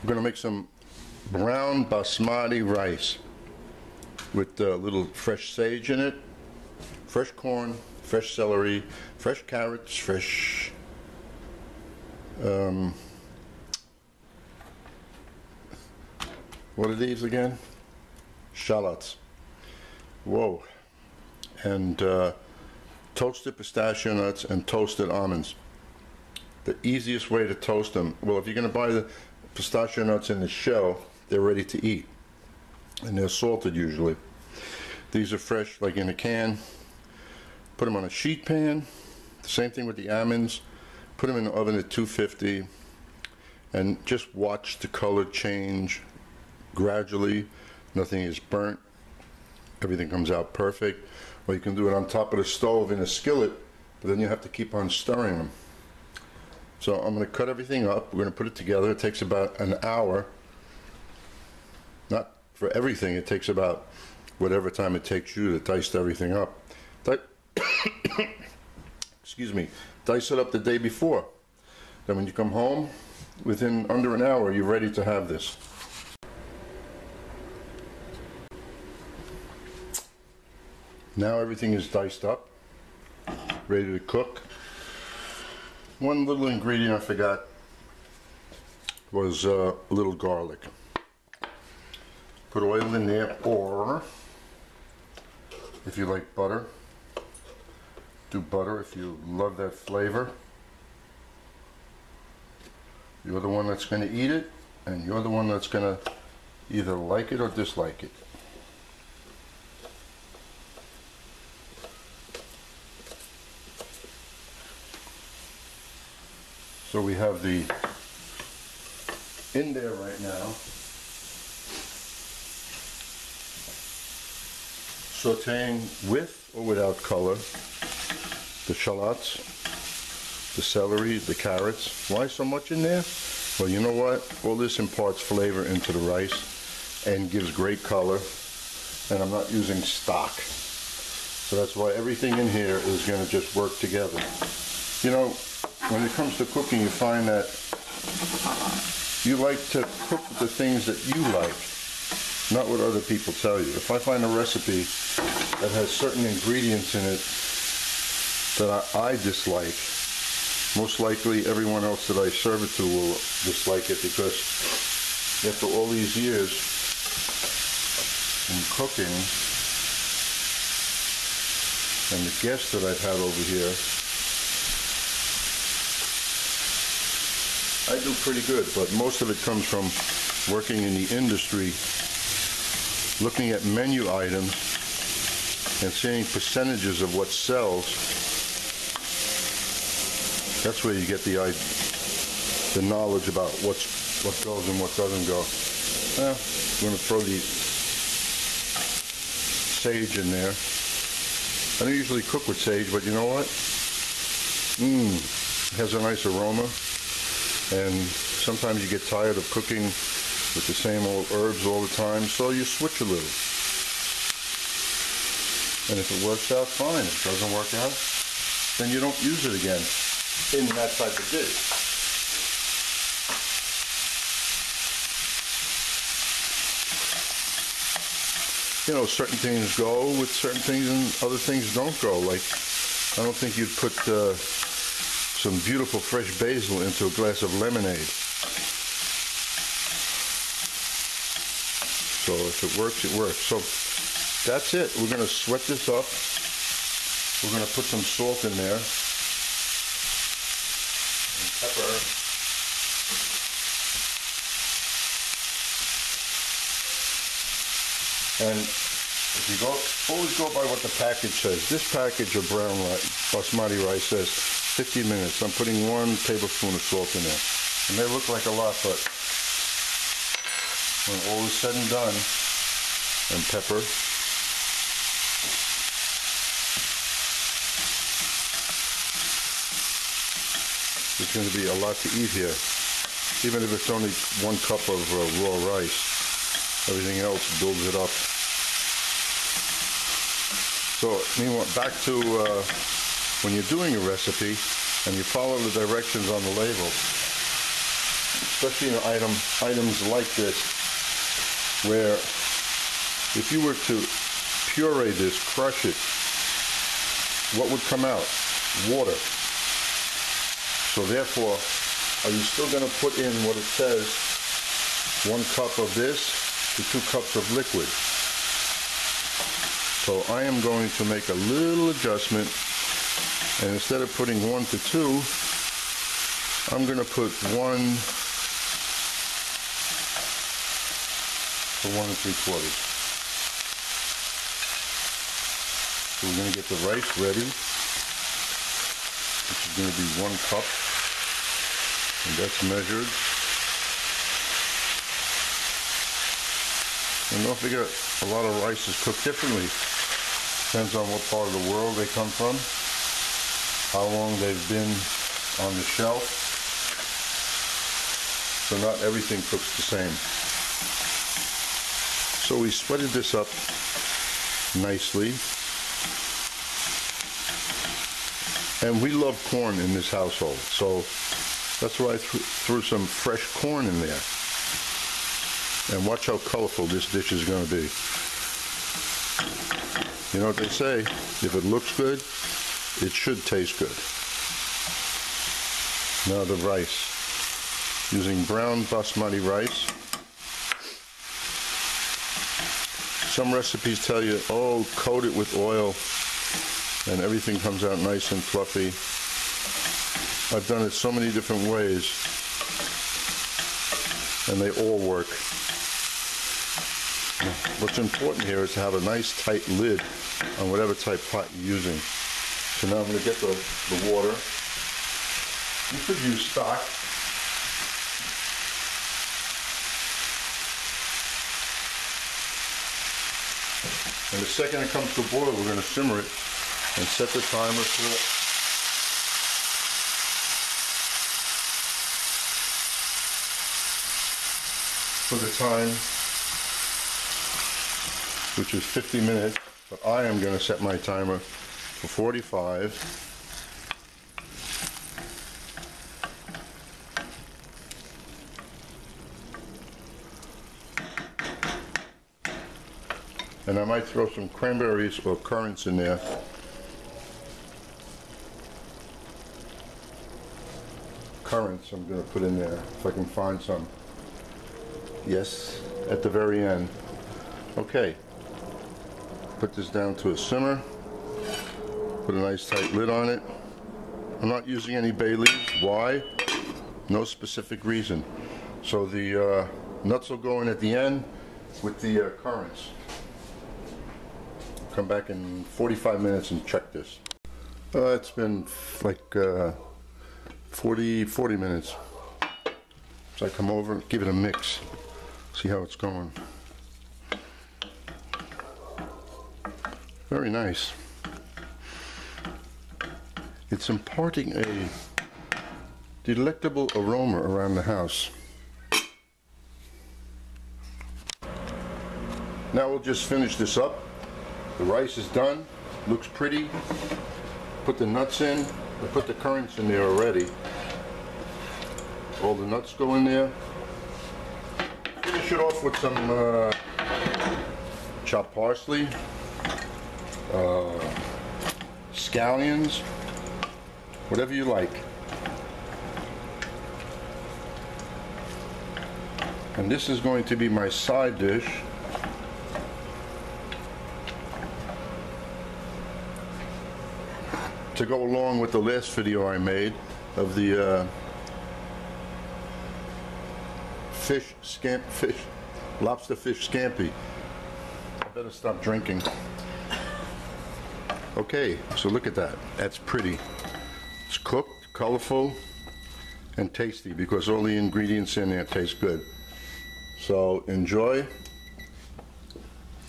We're going to make some brown basmati rice with a little fresh sage in it, fresh corn, fresh celery, fresh carrots, fresh what are these again? Shallots. Whoa. And toasted pistachio nuts and toasted almonds. The easiest way to toast them, well, if you're going to buy the pistachio nuts in the shell, they're ready to eat. And they're salted usually. These are fresh, like in a can. Put them on a sheet pan. The same thing with the almonds. Put them in the oven at 250 and just watch the color change gradually. Nothing is burnt. Everything comes out perfect. Or you can do it on top of the stove in a skillet, but then you have to keep on stirring them. So I'm going to cut everything up. We're going to put it together. It takes about an hour. Not for everything. It takes about whatever time it takes you to dice everything up. Excuse me. Dice it up the day before. Then when you come home, within under an hour, you're ready to have this. Now everything is diced up, ready to cook. One little ingredient I forgot was a little garlic. Put oil in there, or if you like butter, do butter if you love that flavor. You're the one that's going to eat it, and you're the one that's going to either like it or dislike it. So we have the in there right now, sauteing with or without color, the shallots, the celery, the carrots. Why so much in there? Well, you know what? All this imparts flavor into the rice and gives great color, and I'm not using stock. So that's why everything in here is going to just work together. You know, when it comes to cooking, you find that you like to cook with the things that you like, not what other people tell you. If I find a recipe that has certain ingredients in it that I dislike, most likely everyone else that I serve it to will dislike it, because after all these years in cooking and the guests that I've had over here, I do pretty good, but most of it comes from working in the industry, looking at menu items and seeing percentages of what sells. That's where you get the knowledge about what goes and what doesn't go. I'm going to throw the sage in there. I don't usually cook with sage, but you know what? It has a nice aroma. And sometimes you get tired of cooking with the same old herbs all the time, so you switch a little. And if it works out, fine. If it doesn't work out, then you don't use it again in that type of dish. You know, certain things go with certain things and other things don't go. Like, I don't think you'd put some beautiful fresh basil into a glass of lemonade. So if it works, it works. So that's it. We're going to sweat this up. We're going to put some salt in there. And pepper. And if you always go by what the package says. This package of brown rice, basmati rice, says 15 minutes. I'm putting 1 tablespoon of salt in there. It may look like a lot, but when all is said and done, and pepper, there's going to be a lot to eat here. Even if it's only 1 cup of raw rice, everything else builds it up. So, meanwhile, back to when you're doing a recipe and you follow the directions on the label, especially in items like this, where if you were to puree this, crush it, what would come out? Water. So therefore, are you still going to put in what it says, 1 cup of this to 2 cups of liquid? So I am going to make a little adjustment, and instead of putting 1 to 2, I'm going to put 1 to 1 3/4. So we're going to get the rice ready, which is going to be 1 cup, and that's measured. And don't forget, a lot of rice is cooked differently. Depends on what part of the world they come from, how long they've been on the shelf. So not everything cooks the same. So we sweated this up nicely. And we love corn in this household, so that's why I threw some fresh corn in there. And watch how colorful this dish is going to be. You know what they say, if it looks good, it should taste good. Now the rice. Using brown basmati rice. Some recipes tell you, oh, coat it with oil and everything comes out nice and fluffy. I've done it so many different ways, and they all work. What's important here is to have a nice tight lid on whatever type pot you're using. So now I'm going to get the water. You could use stock. And the second it comes to a boil, we're going to simmer it and set the timer for the time, which is 50 minutes, but I am going to set my timer for 45. And I might throw some cranberries or currants in there. Currants I'm going to put in there if I can find some. Yes, at the very end. Okay. Put this down to a simmer. Put a nice tight lid on it. I'm not using any bay leaves. Why? No specific reason. So the nuts will go in at the end with the currants. Come back in 45 minutes and check this. It's been like 40 minutes. So I come over and give it a mix. See how it's going. Very nice. It's imparting a delectable aroma around the house. Now we'll just finish this up. The rice is done, looks pretty. Put the nuts in. I put the currants in there already. All the nuts go in there. Finish it off with some chopped parsley, scallions, whatever you like. And this is going to be my side dish. To go along with the last video I made of the lobster fish scampi. I better stop drinking. Okay, so look at that. That's pretty. It's cooked, colorful, and tasty because all the ingredients in there taste good. So enjoy,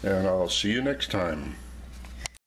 and I'll see you next time.